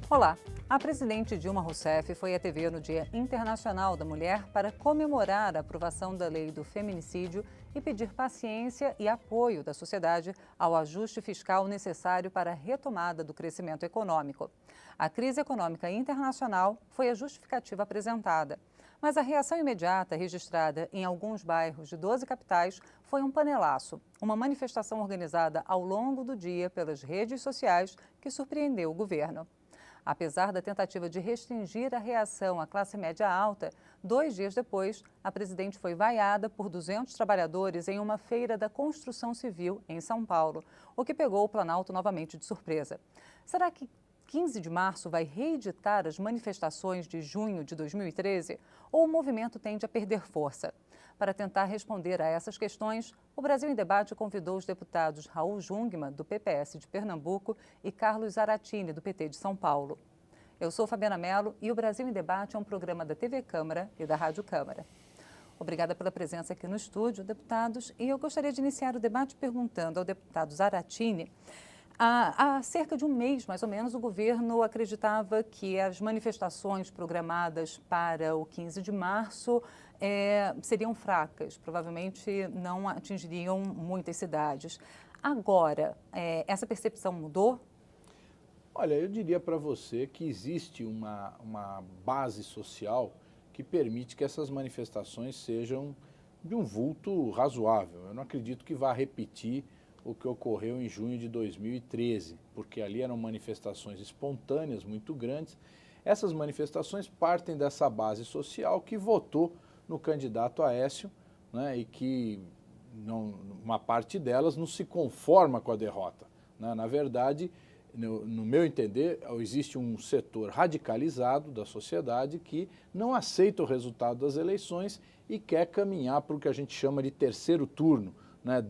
Olá! A presidente Dilma Rousseff foi à TV no Dia Internacional da Mulher para comemorar a aprovação da lei do feminicídio e pedir paciência e apoio da sociedade ao ajuste fiscal necessário para a retomada do crescimento econômico. A crise econômica internacional foi a justificativa apresentada, mas a reação imediata registrada em alguns bairros de 12 capitais foi um panelaço, uma manifestação organizada ao longo do dia pelas redes sociais que surpreendeu o governo. Apesar da tentativa de restringir a reação à classe média alta, 2 dias depois, a presidente foi vaiada por 200 trabalhadores em uma feira da construção civil em São Paulo, o que pegou o Planalto novamente de surpresa. Será que 15 de março vai reeditar as manifestações de junho de 2013 ou o movimento tende a perder força? Para tentar responder a essas questões, o Brasil em Debate convidou os deputados Raul Jungmann, do PPS de Pernambuco, e Carlos Zaratini, do PT de São Paulo. Eu sou Fabiana Mello e o Brasil em Debate é um programa da TV Câmara e da Rádio Câmara. Obrigada pela presença aqui no estúdio, deputados, e eu gostaria de iniciar o debate perguntando ao deputado Zaratini. Há cerca de um mês, mais ou menos, o governo acreditava que as manifestações programadas para o 15 de março seriam fracas, provavelmente não atingiriam muitas cidades. Agora, essa percepção mudou? Olha, eu diria para você que existe uma base social que permite que essas manifestações sejam de um vulto razoável. Eu não acredito que vá repetir o que ocorreu em junho de 2013, porque ali eram manifestações espontâneas muito grandes. Essas manifestações partem dessa base social que votou no candidato Aécio, né, e que uma parte delas não se conforma com a derrota, né? Na verdade, no meu entender, existe um setor radicalizado da sociedade que não aceita o resultado das eleições e quer caminhar para o que a gente chama de terceiro turno, né,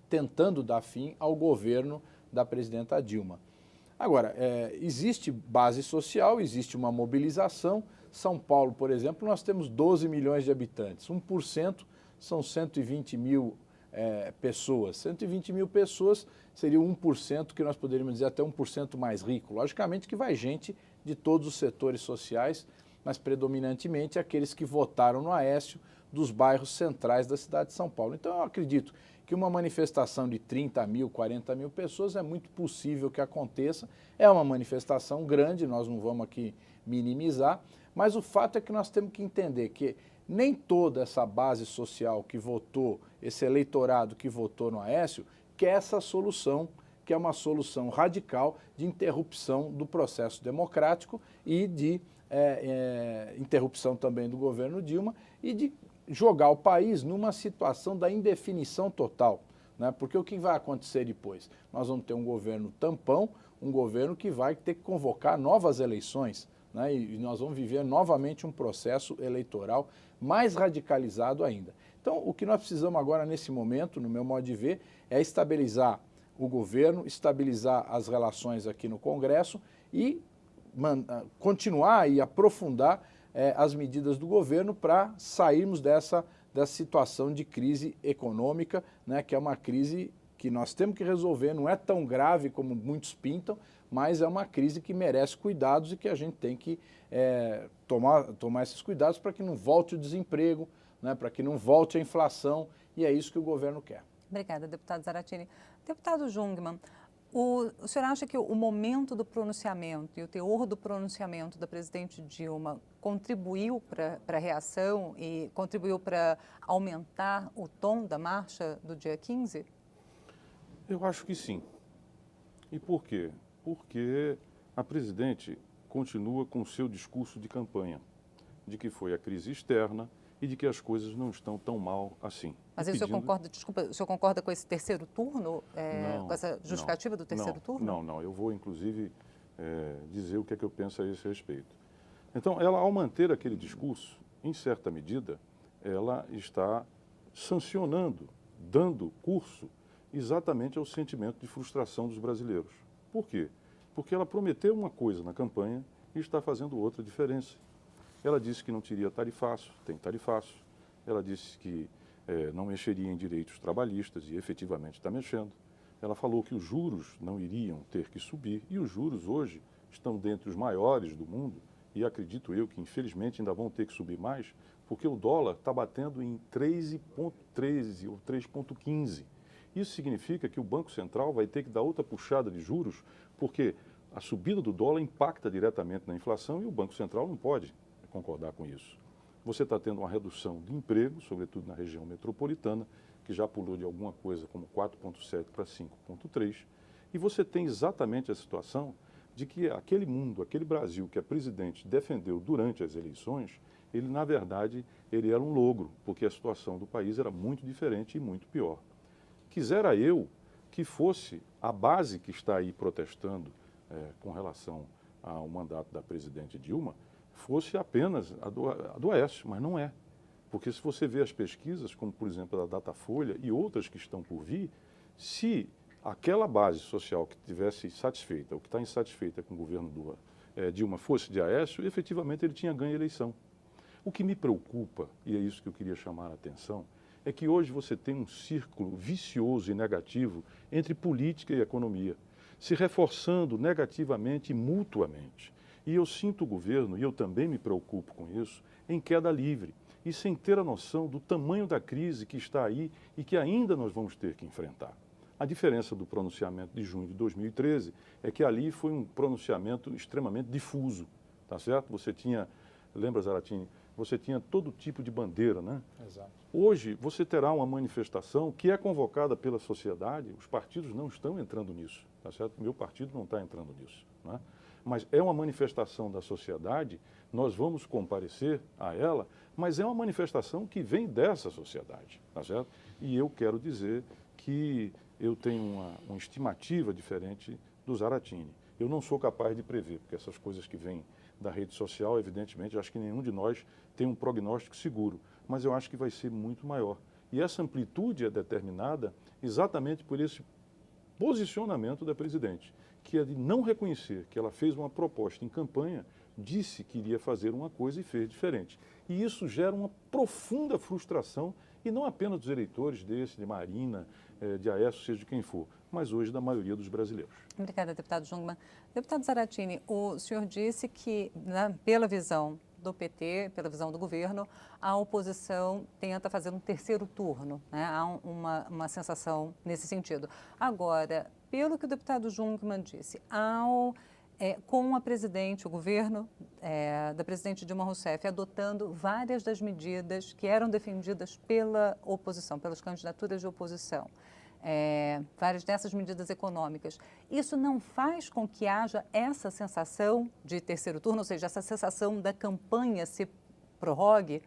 tentando dar fim ao governo da presidenta Dilma. Agora, existe base social, existe uma mobilização. São Paulo, por exemplo, nós temos 12 milhões de habitantes, 1% são 120 mil pessoas. 120 mil pessoas seria 1%, que nós poderíamos dizer até 1% mais rico. Logicamente que vai gente de todos os setores sociais, mas predominantemente aqueles que votaram no Aécio dos bairros centrais da cidade de São Paulo. Então eu acredito que uma manifestação de 30 mil, 40 mil pessoas é muito possível que aconteça. É uma manifestação grande, nós não vamos aqui minimizar, mas o fato é que nós temos que entender que nem toda essa base social que votou, esse eleitorado que votou no Aécio, quer essa solução, que é uma solução radical de interrupção do processo democrático e de interrupção também do governo Dilma e de jogar o país numa situação da indefinição total, né? Porque o que vai acontecer depois? Nós vamos ter um governo tampão, um governo que vai ter que convocar novas eleições, né? E nós vamos viver novamente um processo eleitoral mais radicalizado ainda. Então, o que nós precisamos agora nesse momento, no meu modo de ver, é estabilizar o governo, estabilizar as relações aqui no Congresso e continuar e aprofundar as medidas do governo para sairmos dessa situação de crise econômica, né, que é uma crise que nós temos que resolver, não é tão grave como muitos pintam, mas é uma crise que merece cuidados e que a gente tem que tomar esses cuidados para que não volte o desemprego, né, para que não volte a inflação, e é isso que o governo quer. Obrigada, deputado Zaratini. Deputado Jungmann, o senhor acha que o momento do pronunciamento e o teor do pronunciamento da presidente Dilma contribuiu para a reação e contribuiu para aumentar o tom da marcha do dia 15? Eu acho que sim. E por quê? Porque a presidente continua com o seu discurso de campanha, de que foi a crise externa e de que as coisas não estão tão mal assim. Mas o senhor concorda, desculpa, o senhor concorda com esse terceiro turno, Não, com essa justificativa do terceiro turno? Não, eu vou inclusive dizer o que é que eu penso a esse respeito. Então, ela, ao manter aquele discurso, em certa medida, ela está sancionando, dando curso exatamente ao sentimento de frustração dos brasileiros. Por quê? Porque ela prometeu uma coisa na campanha e está fazendo outra diferença. Ela disse que não teria tarifaço, tem tarifaço. Ela disse que não mexeria em direitos trabalhistas e efetivamente está mexendo. Ela falou que os juros não iriam ter que subir e os juros hoje estão dentre os maiores do mundo e acredito eu que infelizmente ainda vão ter que subir mais porque o dólar está batendo em 3,13 ou 3,15. Isso significa que o Banco Central vai ter que dar outra puxada de juros porque a subida do dólar impacta diretamente na inflação e o Banco Central não pode concordar com isso. Você está tendo uma redução de emprego, sobretudo na região metropolitana, que já pulou de alguma coisa como 4,7 para 5,3, e você tem exatamente a situação de que aquele mundo, aquele Brasil que a presidente defendeu durante as eleições, ele, na verdade, ele era um logro, porque a situação do país era muito diferente e muito pior. Quisera eu que fosse a base que está aí protestando com relação ao mandato da presidente Dilma, fosse apenas a do Aécio, mas não é. Porque se você vê as pesquisas, como por exemplo a da Datafolha e outras que estão por vir, se aquela base social que estivesse satisfeita, ou que está insatisfeita com o governo Dilma fosse de Aécio, efetivamente ele tinha ganho a eleição. O que me preocupa, e é isso que eu queria chamar a atenção, é que hoje você tem um círculo vicioso e negativo entre política e economia, se reforçando negativamente e mutuamente. E eu sinto o governo, e eu também me preocupo com isso, em queda livre e sem ter a noção do tamanho da crise que está aí e que ainda nós vamos ter que enfrentar. A diferença do pronunciamento de junho de 2013 é que ali foi um pronunciamento extremamente difuso, tá certo? Você tinha, lembra, Zaratini, você tinha todo tipo de bandeira, né? Exato. Hoje você terá uma manifestação que é convocada pela sociedade, os partidos não estão entrando nisso, tá certo? Meu partido não está entrando nisso, né? Mas é uma manifestação da sociedade, nós vamos comparecer a ela, mas é uma manifestação que vem dessa sociedade, tá certo? E eu quero dizer que eu tenho uma estimativa diferente do Zaratini. Eu não sou capaz de prever, porque essas coisas que vêm da rede social, evidentemente, eu acho que nenhum de nós tem um prognóstico seguro, mas eu acho que vai ser muito maior. E essa amplitude é determinada exatamente por esse posicionamento da presidente, que é de não reconhecer que ela fez uma proposta em campanha, disse que iria fazer uma coisa e fez diferente. E isso gera uma profunda frustração, e não apenas dos eleitores de Marina, de Aécio, seja de quem for, mas hoje da maioria dos brasileiros. Obrigada, deputado Jungmann. Deputado Zaratini, o senhor disse que, pela visão do PT, pela visão do governo, a oposição tenta fazer um terceiro turno, né? Há uma sensação nesse sentido. Agora, pelo que o deputado Jungmann disse, com a presidente, o governo da presidente Dilma Rousseff adotando várias das medidas que eram defendidas pela oposição, pelas candidaturas de oposição, várias dessas medidas econômicas, isso não faz com que haja essa sensação de terceiro turno, ou seja, essa sensação da campanha se prorrogue?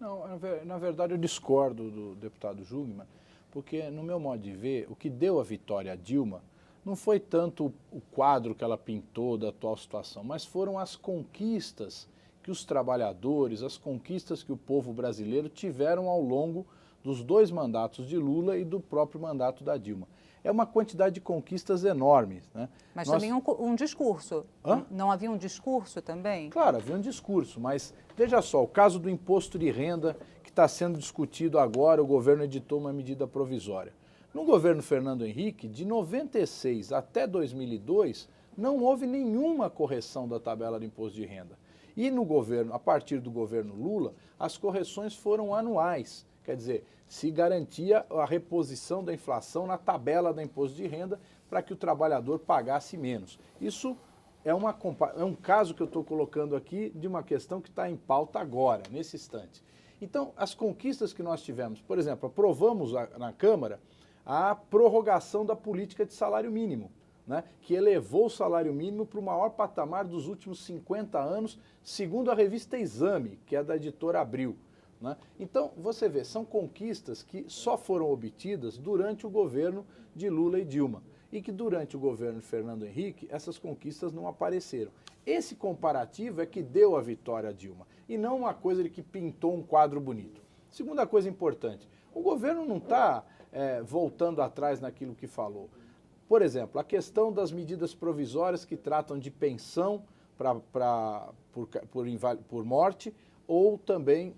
Não, na verdade eu discordo do deputado Jungmann, porque no meu modo de ver, o que deu a vitória a Dilma não foi tanto o quadro que ela pintou da atual situação, mas foram as conquistas que os trabalhadores, as conquistas que o povo brasileiro tiveram ao longo dos dois mandatos de Lula e do próprio mandato da Dilma. É uma quantidade de conquistas enormes, né? Mas também um discurso. Hã? Não havia um discurso também? Claro, havia um discurso, mas veja só, o caso do imposto de renda que está sendo discutido agora, o governo editou uma medida provisória. No governo Fernando Henrique, de 96 até 2002, não houve nenhuma correção da tabela do imposto de renda. E no governo, a partir do governo Lula, as correções foram anuais. Quer dizer, se garantia a reposição da inflação na tabela do imposto de renda para que o trabalhador pagasse menos. Isso é um caso que eu estou colocando aqui de uma questão que está em pauta agora, nesse instante. Então, as conquistas que nós tivemos, por exemplo, aprovamos na Câmara a prorrogação da política de salário mínimo, né, que elevou o salário mínimo para o maior patamar dos últimos 50 anos, segundo a revista Exame, que é da editora Abril. Né? Então, você vê, são conquistas que só foram obtidas durante o governo de Lula e Dilma, e que durante o governo de Fernando Henrique, essas conquistas não apareceram. Esse comparativo é que deu a vitória a Dilma, e não uma coisa de que pintou um quadro bonito. Segunda coisa importante, o governo não está voltando atrás naquilo que falou. Por exemplo, a questão das medidas provisórias que tratam de pensão por morte ou também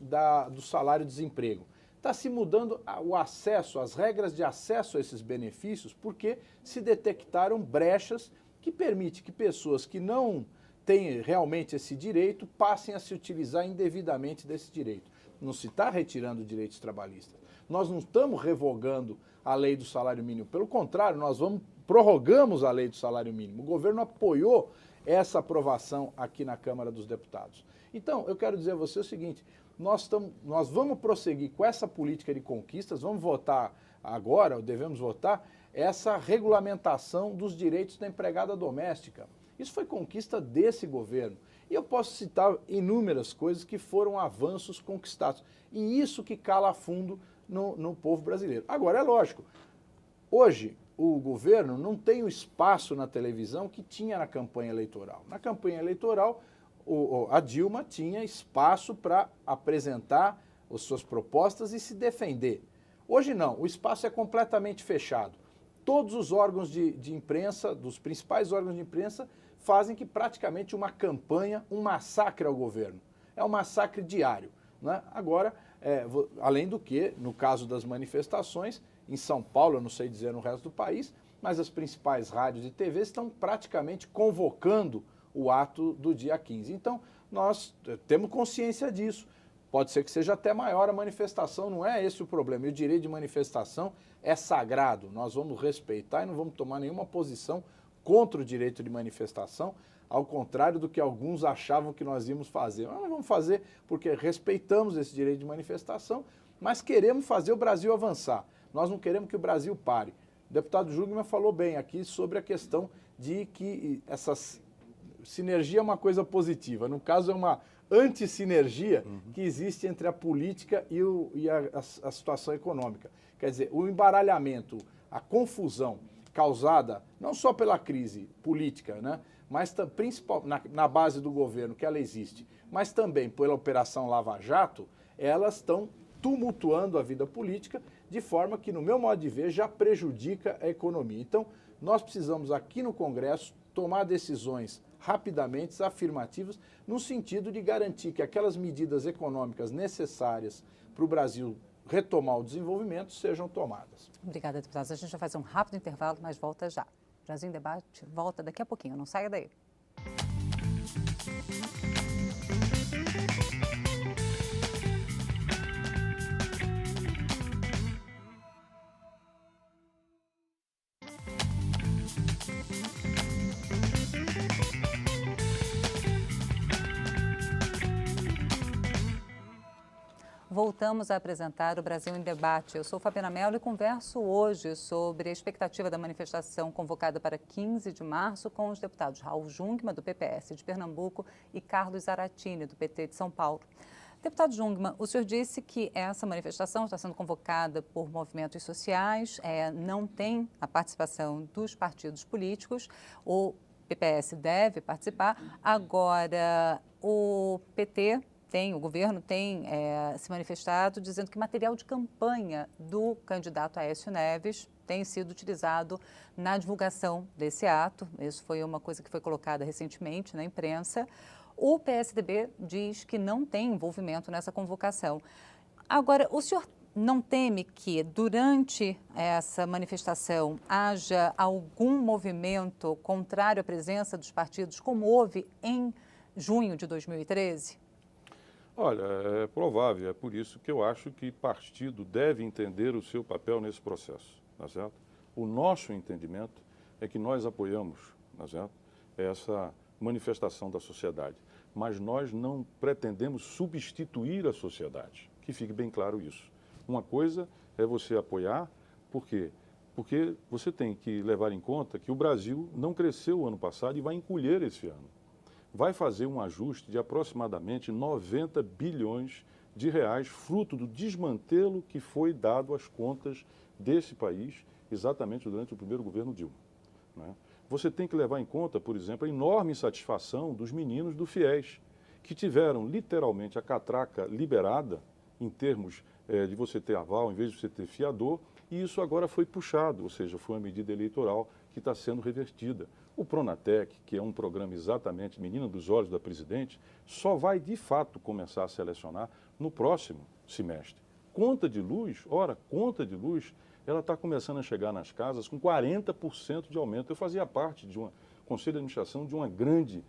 do salário-desemprego. Está se mudando o acesso, as regras de acesso a esses benefícios, porque se detectaram brechas que permitem que pessoas que não têm realmente esse direito passem a se utilizar indevidamente desse direito. Não se está retirando direitos trabalhistas. Nós não estamos revogando a lei do salário mínimo. Pelo contrário, nós prorrogamos a lei do salário mínimo. O governo apoiou essa aprovação aqui na Câmara dos Deputados. Então, eu quero dizer a você o seguinte, nós vamos prosseguir com essa política de conquistas, vamos votar agora, ou devemos votar, essa regulamentação dos direitos da empregada doméstica. Isso foi conquista desse governo. E eu posso citar inúmeras coisas que foram avanços conquistados. E isso que cala fundo no povo brasileiro. Agora, é lógico, hoje o governo não tem o espaço na televisão que tinha na campanha eleitoral. Na campanha eleitoral, a Dilma tinha espaço para apresentar as suas propostas e se defender. Hoje não, o espaço é completamente fechado. Todos os órgãos de imprensa, dos principais órgãos de imprensa, fazem que praticamente uma campanha, um massacre ao governo. É um massacre diário, né? Agora, além do que, no caso das manifestações, em São Paulo, eu não sei dizer no resto do país, mas as principais rádios e TVs estão praticamente convocando o ato do dia 15. Então, nós temos consciência disso. Pode ser que seja até maior a manifestação, não é esse o problema. E o direito de manifestação é sagrado. Nós vamos respeitar e não vamos tomar nenhuma posição contra o direito de manifestação, ao contrário do que alguns achavam que nós íamos fazer. Nós vamos fazer porque respeitamos esse direito de manifestação, mas queremos fazer o Brasil avançar. Nós não queremos que o Brasil pare. O deputado Jungmann falou bem aqui sobre a questão de que essa sinergia é uma coisa positiva. No caso, é uma antissinergia que existe entre a política e a situação econômica. Quer dizer, o embaralhamento, a confusão causada não só pela crise política, né, mas principal, na base do governo, que ela existe, mas também pela Operação Lava Jato, elas estão tumultuando a vida política de forma que, no meu modo de ver, já prejudica a economia. Então, nós precisamos aqui no Congresso tomar decisões rapidamente, afirmativas, no sentido de garantir que aquelas medidas econômicas necessárias para o Brasil retomar o desenvolvimento sejam tomadas. Obrigada, deputados. A gente vai fazer um rápido intervalo, mas volta já. Brasil em Debate volta daqui a pouquinho, não saia daí. Voltamos a apresentar o Brasil em Debate. Eu sou Fabiana Mello e converso hoje sobre a expectativa da manifestação convocada para 15 de março com os deputados Raul Jungmann, do PPS de Pernambuco, e Carlos Zaratini, do PT de São Paulo. Deputado Jungmann, o senhor disse que essa manifestação está sendo convocada por movimentos sociais, não tem a participação dos partidos políticos, o PPS deve participar. Agora, o PT... o governo tem se manifestado dizendo que material de campanha do candidato Aécio Neves tem sido utilizado na divulgação desse ato. Isso foi uma coisa que foi colocada recentemente na imprensa. O PSDB diz que não tem envolvimento nessa convocação. Agora, o senhor não teme que durante essa manifestação haja algum movimento contrário à presença dos partidos, como houve em junho de 2013? Olha, é provável, é por isso que eu acho que partido deve entender o seu papel nesse processo, tá certo? O nosso entendimento é que nós apoiamos, tá certo, essa manifestação da sociedade, mas nós não pretendemos substituir a sociedade, que fique bem claro isso. Uma coisa é você apoiar, por quê? Porque você tem que levar em conta que o Brasil não cresceu o ano passado e vai encolher esse ano. Vai fazer um ajuste de aproximadamente 90 bilhões de reais, fruto do desmantelo que foi dado às contas desse país, exatamente durante o primeiro governo Dilma, né? Você tem que levar em conta, por exemplo, a enorme insatisfação dos meninos do FIES, que tiveram literalmente a catraca liberada, em termos de você ter aval em vez de você ter fiador, e isso agora foi puxado, ou seja, foi uma medida eleitoral que está sendo revertida. O Pronatec, que é um programa exatamente menina dos olhos da presidente, só vai de fato começar a selecionar no próximo semestre. Conta de luz, ela está começando a chegar nas casas com 40% de aumento. Eu fazia parte de um conselho de administração de uma grande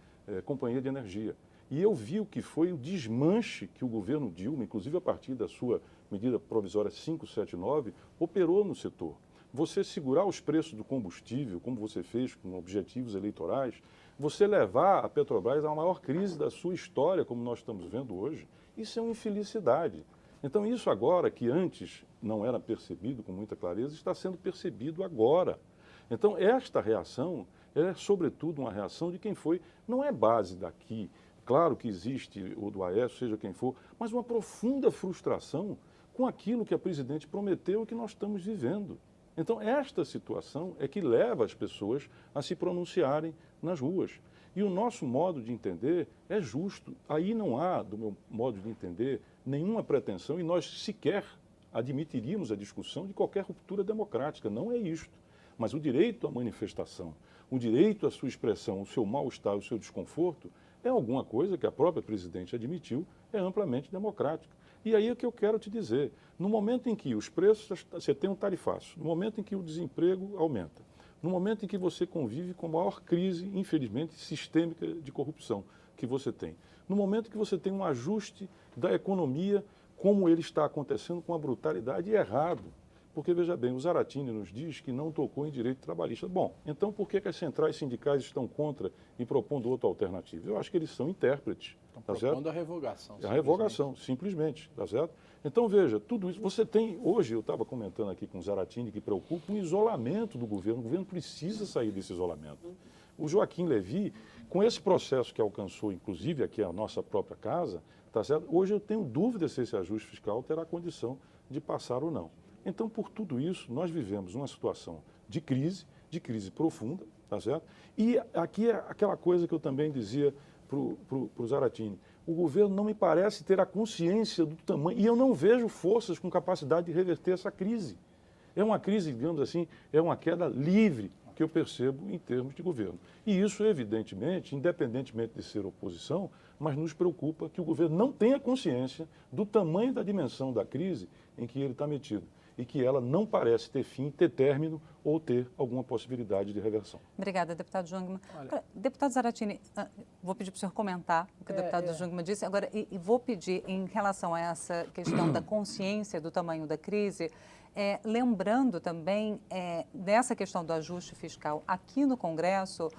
companhia de energia. E eu vi o que foi o desmanche que o governo Dilma, inclusive a partir da sua medida provisória 579, operou no setor. Você segurar os preços do combustível, como você fez com objetivos eleitorais, você levar a Petrobras à maior crise da sua história, como nós estamos vendo hoje, isso é uma infelicidade. Então, isso agora, que antes não era percebido com muita clareza, está sendo percebido agora. Então, esta reação é, sobretudo, uma reação de quem foi, não é base daqui, claro que existe o do Aécio, seja quem for, mas uma profunda frustração com aquilo que a presidente prometeu e que nós estamos vivendo. Então, esta situação é que leva as pessoas a se pronunciarem nas ruas. E o nosso modo de entender é justo. Aí não há, do meu modo de entender, nenhuma pretensão e nós sequer admitiríamos a discussão de qualquer ruptura democrática. Não é isto. Mas o direito à manifestação, o direito à sua expressão, o seu mal-estar, o seu desconforto, é alguma coisa que a própria presidente admitiu, é amplamente democrática. E aí é que eu quero te dizer, no momento em que os preços, você tem um tarifaço, no momento em que o desemprego aumenta, no momento em que você convive com a maior crise, infelizmente, sistêmica de corrupção que você tem, no momento que você tem um ajuste da economia, como ele está acontecendo com uma brutalidade errado. Porque, veja bem, o Zaratini nos diz que não tocou em direito trabalhista. Bom, então por que as centrais sindicais estão contra e propondo outra alternativa? Eu acho que eles são intérpretes. Estão tá propondo certo? a revogação. A revogação, simplesmente, tá certo? Então, veja, tudo isso, você tem, hoje eu estava comentando aqui com o Zaratini que preocupa o isolamento do governo. O governo precisa sair desse isolamento. O Joaquim Levy, com esse processo que alcançou, inclusive aqui a nossa própria casa, tá certo? Hoje eu tenho dúvida se esse ajuste fiscal terá condição de passar ou não. Então, por tudo isso, nós vivemos uma situação de crise profunda, tá certo? E aqui é aquela coisa que eu também dizia para o Zaratini. O governo não me parece ter a consciência do tamanho, e eu não vejo forças com capacidade de reverter essa crise. É uma crise, digamos assim, é uma queda livre que eu percebo em termos de governo. E isso, evidentemente, independentemente de ser oposição, mas nos preocupa que o governo não tenha consciência do tamanho da dimensão da crise em que ele está metido. E que ela não parece ter fim, ter término ou ter alguma possibilidade de reversão. Obrigada, deputado Jungmann. Deputado Zaratini, vou pedir para o senhor comentar o que o deputado Jungmann disse. Agora, e vou pedir, em relação a essa questão da consciência do tamanho da crise, lembrando também dessa questão do ajuste fiscal aqui no Congresso,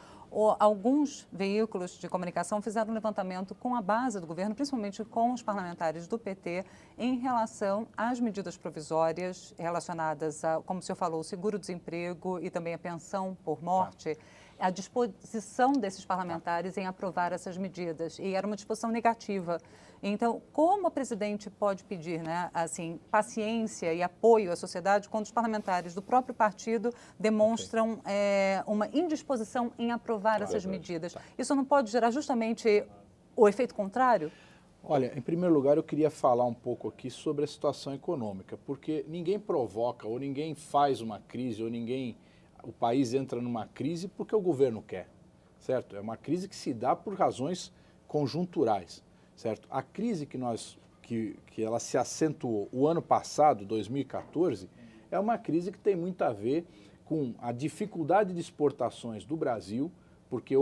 alguns veículos de comunicação fizeram um levantamento com a base do governo, principalmente com os parlamentares do PT, em relação às medidas provisórias relacionadas a, como o senhor falou, o seguro-desemprego e também a pensão por morte, a disposição desses parlamentares em aprovar essas medidas. E era uma disposição negativa. Então, como o presidente pode pedir, né, assim, paciência e apoio à sociedade quando os parlamentares do próprio partido demonstram uma indisposição em aprovar essas medidas? Isso não pode gerar justamente o efeito contrário? Olha, em primeiro lugar, eu queria falar um pouco aqui sobre a situação econômica, porque ninguém provoca ou ninguém faz uma crise ou o país entra numa crise porque o governo quer, certo? É uma crise que se dá por razões conjunturais, certo? A crise que ela se acentuou o ano passado, 2014, é uma crise que tem muito a ver com a dificuldade de exportações do Brasil, porque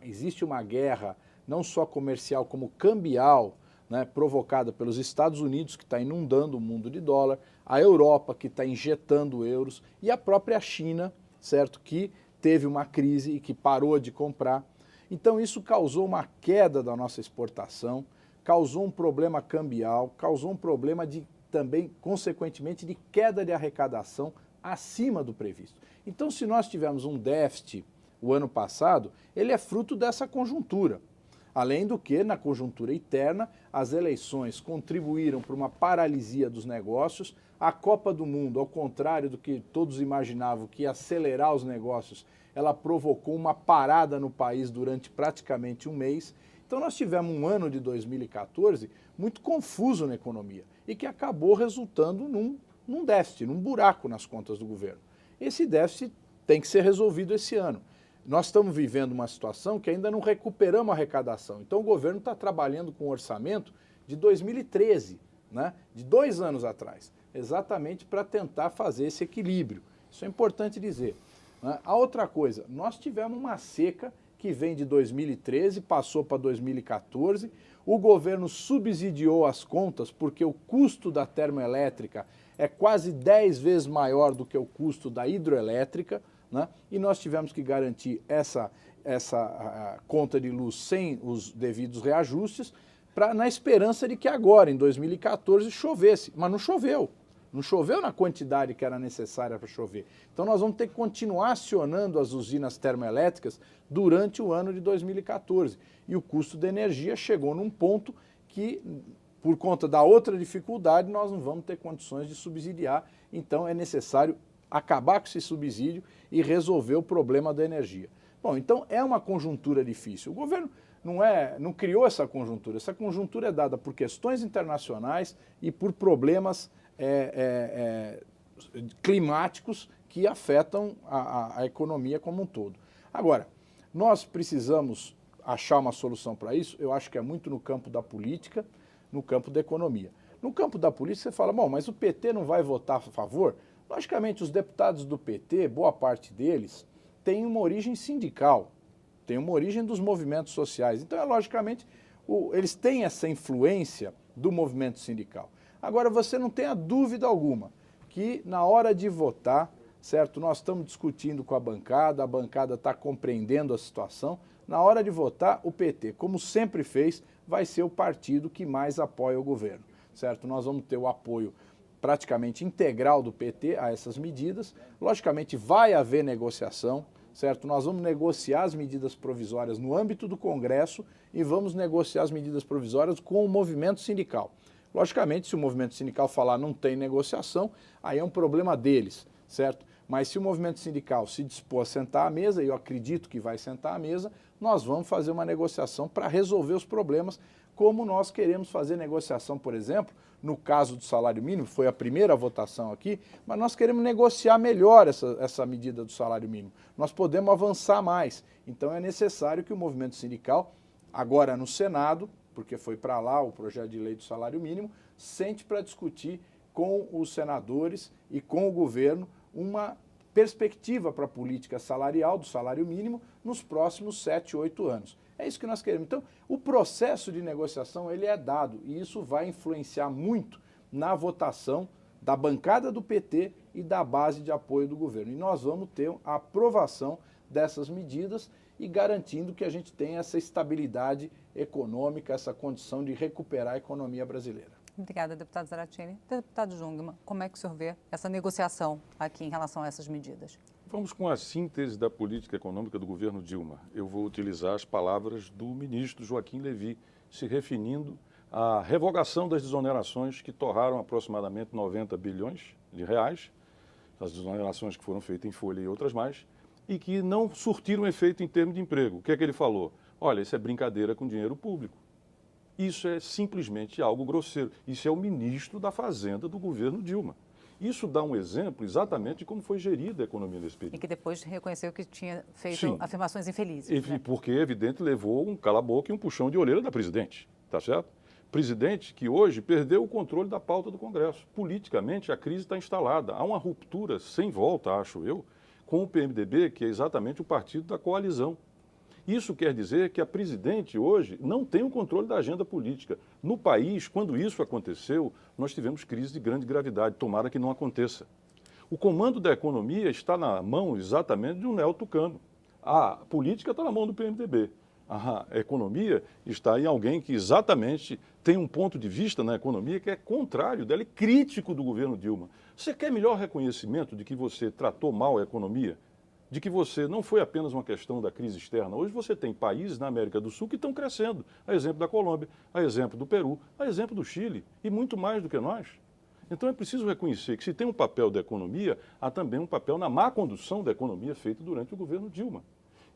existe uma guerra não só comercial como cambial, né, provocada pelos Estados Unidos, que está inundando o mundo de dólar, a Europa, que está injetando euros, e a própria China, certo, que teve uma crise e que parou de comprar. Então isso causou uma queda da nossa exportação, causou um problema cambial, causou um problema também, consequentemente, de queda de arrecadação acima do previsto. Então, se nós tivermos um déficit o ano passado, ele é fruto dessa conjuntura. Além do que, na conjuntura interna, as eleições contribuíram para uma paralisia dos negócios. A Copa do Mundo, ao contrário do que todos imaginavam que ia acelerar os negócios, ela provocou uma parada no país durante praticamente um mês. Então nós tivemos um ano de 2014 muito confuso na economia e que acabou resultando num déficit, num buraco nas contas do governo. Esse déficit tem que ser resolvido esse ano. Nós estamos vivendo uma situação que ainda não recuperamos a arrecadação. Então o governo está trabalhando com um orçamento de 2013, né? De 2 anos atrás, exatamente para tentar fazer esse equilíbrio. Isso é importante dizer. Né? A outra coisa, nós tivemos uma seca que vem de 2013, passou para 2014, o governo subsidiou as contas porque o custo da termoelétrica é quase 10 vezes maior do que o custo da hidroelétrica, né? E nós tivemos que garantir essa conta de luz sem os devidos reajustes, na esperança de que agora, em 2014, chovesse. Mas não choveu. Não choveu na quantidade que era necessária para chover. Então nós vamos ter que continuar acionando as usinas termoelétricas durante o ano de 2014. E o custo da energia chegou num ponto que, por conta da outra dificuldade, nós não vamos ter condições de subsidiar. Então é necessário acabar com esse subsídio e resolver o problema da energia. Bom, então é uma conjuntura difícil. O governo não criou essa conjuntura. Essa conjuntura é dada por questões internacionais e por problemas climáticos que afetam a economia como um todo. Agora, nós precisamos achar uma solução para isso. Eu acho que é muito no campo da política, no campo da economia. No campo da política você fala, bom, mas o PT não vai votar a favor? Logicamente, os deputados do PT, boa parte deles, tem uma origem sindical, tem uma origem dos movimentos sociais. Então, logicamente, eles têm essa influência do movimento sindical. Agora, você não tenha dúvida alguma que na hora de votar, certo? Nós estamos discutindo com a bancada está compreendendo a situação. Na hora de votar, o PT, como sempre fez, vai ser o partido que mais apoia o governo, certo? Nós vamos ter o apoio praticamente integral do PT a essas medidas. Logicamente, vai haver negociação, certo? Nós vamos negociar as medidas provisórias no âmbito do Congresso e vamos negociar as medidas provisórias com o movimento sindical. Logicamente, se o movimento sindical falar não tem negociação, aí é um problema deles, certo? Mas se o movimento sindical se dispor a sentar à mesa, e eu acredito que vai sentar à mesa, nós vamos fazer uma negociação para resolver os problemas, como nós queremos fazer negociação, por exemplo, no caso do salário mínimo, foi a primeira votação aqui, mas nós queremos negociar melhor essa medida do salário mínimo. Nós podemos avançar mais. Então é necessário que o movimento sindical, agora no Senado, porque foi para lá o projeto de lei do salário mínimo, sente para discutir com os senadores e com o governo uma perspectiva para a política salarial do salário mínimo nos próximos 7, 8 anos. É isso que nós queremos. Então, o processo de negociação ele é dado e isso vai influenciar muito na votação da bancada do PT e da base de apoio do governo. E nós vamos ter a aprovação dessas medidas e garantindo que a gente tenha essa estabilidade econômica, essa condição de recuperar a economia brasileira. Obrigada, deputado Zaratini. Deputado Jungmann, como é que o senhor vê essa negociação aqui em relação a essas medidas? Vamos com a síntese da política econômica do governo Dilma. Eu vou utilizar as palavras do ministro Joaquim Levy, se referindo à revogação das desonerações que torraram aproximadamente 90 bilhões de reais, as desonerações que foram feitas em folha e outras mais, e que não surtiram efeito em termos de emprego. O que é que ele falou? Olha, isso é brincadeira com dinheiro público. Isso é simplesmente algo grosseiro. Isso é o ministro da Fazenda do governo Dilma. Isso dá um exemplo exatamente de como foi gerida a economia nesse período. E que depois reconheceu que tinha feito afirmações infelizes. Né? Porque, evidente, levou um cala-boca e um puxão de orelha da presidente, tá certo? Presidente que hoje perdeu o controle da pauta do Congresso. Politicamente, a crise está instalada. Há uma ruptura sem volta, acho eu, com o PMDB, que é exatamente o partido da coalizão. Isso quer dizer que a presidente hoje não tem o controle da agenda política. No país, quando isso aconteceu, nós tivemos crise de grande gravidade. Tomara que não aconteça. O comando da economia está na mão exatamente de um neotucano. A política está na mão do PMDB. A economia está em alguém que exatamente tem um ponto de vista na economia que é contrário dela e crítico do governo Dilma. Você quer melhor reconhecimento de que você tratou mal a economia? De que você não foi apenas uma questão da crise externa. Hoje você tem países na América do Sul que estão crescendo. A exemplo da Colômbia, a exemplo do Peru, a exemplo do Chile e muito mais do que nós. Então é preciso reconhecer que se tem um papel da economia, há também um papel na má condução da economia feita durante o governo Dilma.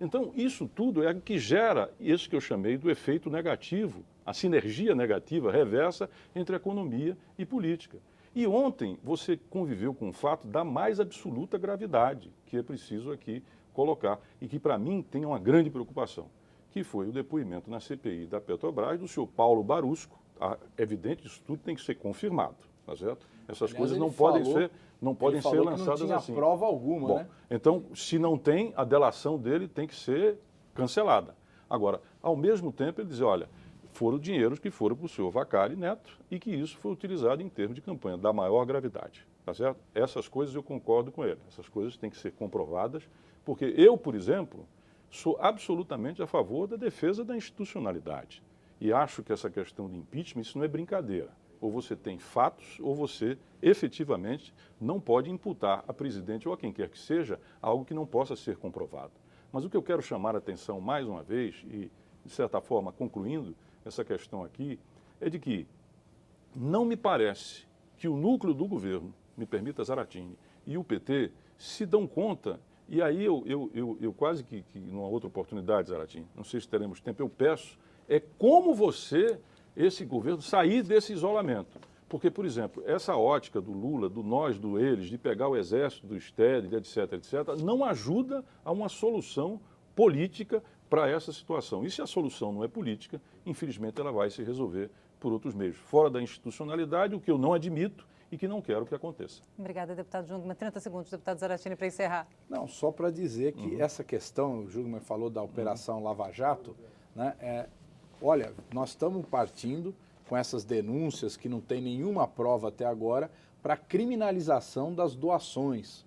Então isso tudo é o que gera isso que eu chamei do efeito negativo, a sinergia negativa reversa entre economia e política. E ontem você conviveu com um fato da mais absoluta gravidade, que é preciso aqui colocar, e que para mim tem uma grande preocupação, que foi o depoimento na CPI da Petrobras do senhor Paulo Barusco. É evidente, isso tudo tem que ser confirmado, tá certo? Essas coisas não podem ser lançadas não tinha assim. prova alguma, Bom, né? então, se não tem, a delação dele tem que ser cancelada. Agora, ao mesmo tempo, ele diz, olha, foram dinheiros que foram para o senhor Vacari Neto e que isso foi utilizado em termos de campanha da maior gravidade, tá certo? Essas coisas eu concordo com ele, essas coisas têm que ser comprovadas, porque eu, por exemplo, sou absolutamente a favor da defesa da institucionalidade e acho que essa questão de impeachment, isso não é brincadeira. Ou você tem fatos, ou você efetivamente não pode imputar a presidente ou a quem quer que seja algo que não possa ser comprovado. Mas o que eu quero chamar a atenção mais uma vez, e de certa forma concluindo essa questão aqui, é de que não me parece que o núcleo do governo, me permita Zaratini, e o PT se dão conta, e aí eu quase que numa outra oportunidade, Zaratini, não sei se teremos tempo, eu peço, é como esse governo sair desse isolamento. Porque, por exemplo, essa ótica do Lula, do nós, do eles, de pegar o exército, do STED, etc., não ajuda a uma solução política para essa situação. E se a solução não é política, infelizmente ela vai se resolver por outros meios, fora da institucionalidade, o que eu não admito e que não quero que aconteça. Obrigada, deputado Jungmann. 30 segundos, deputado Zaratini, para encerrar. Não, só para dizer que essa questão, o Jungmann falou da Operação Lava Jato, né, olha, nós estamos partindo com essas denúncias que não tem nenhuma prova até agora para criminalização das doações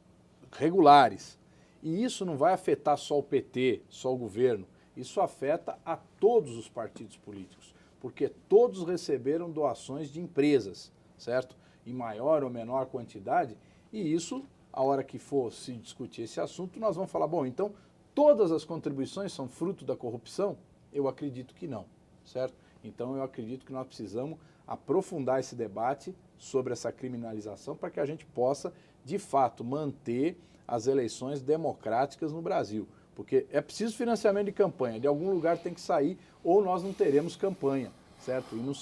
regulares. E isso não vai afetar só o PT, só o governo. Isso afeta a todos os partidos políticos, porque todos receberam doações de empresas, certo? Em maior ou menor quantidade. E isso, a hora que for se discutir esse assunto, nós vamos falar, bom, então todas as contribuições são fruto da corrupção? Eu acredito que não, certo? Então eu acredito que nós precisamos aprofundar esse debate sobre essa criminalização para que a gente possa, de fato, manter as eleições democráticas no Brasil. Porque é preciso financiamento de campanha, de algum lugar tem que sair ou nós não teremos campanha, certo? E não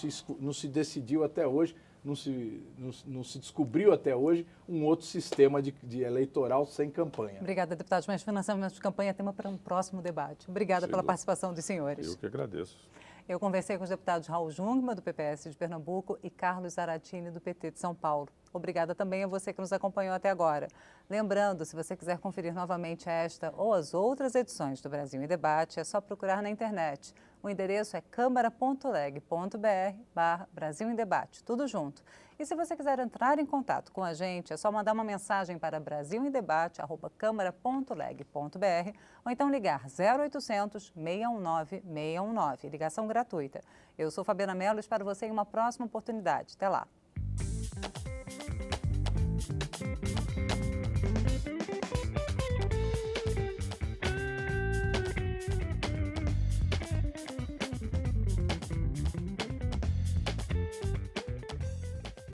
se decidiu até hoje, não se descobriu até hoje um outro sistema de eleitoral sem campanha. Obrigada, deputado. Mas financiamento de campanha é tema para um próximo debate. Obrigada pela participação dos senhores. Eu que agradeço. Eu conversei com os deputados Raul Jungmann, do PPS de Pernambuco, e Carlos Zaratini, do PT de São Paulo. Obrigada também a você que nos acompanhou até agora. Lembrando, se você quiser conferir novamente esta ou as outras edições do Brasil em Debate, é só procurar na internet. O endereço é câmara.leg.br/Brasil em Debate, tudo junto. E se você quiser entrar em contato com a gente, é só mandar uma mensagem para brasilembdebate@câmara.leg.br ou então ligar 0800 619 619, ligação gratuita. Eu sou Fabiana Mello e espero você em uma próxima oportunidade. Até lá.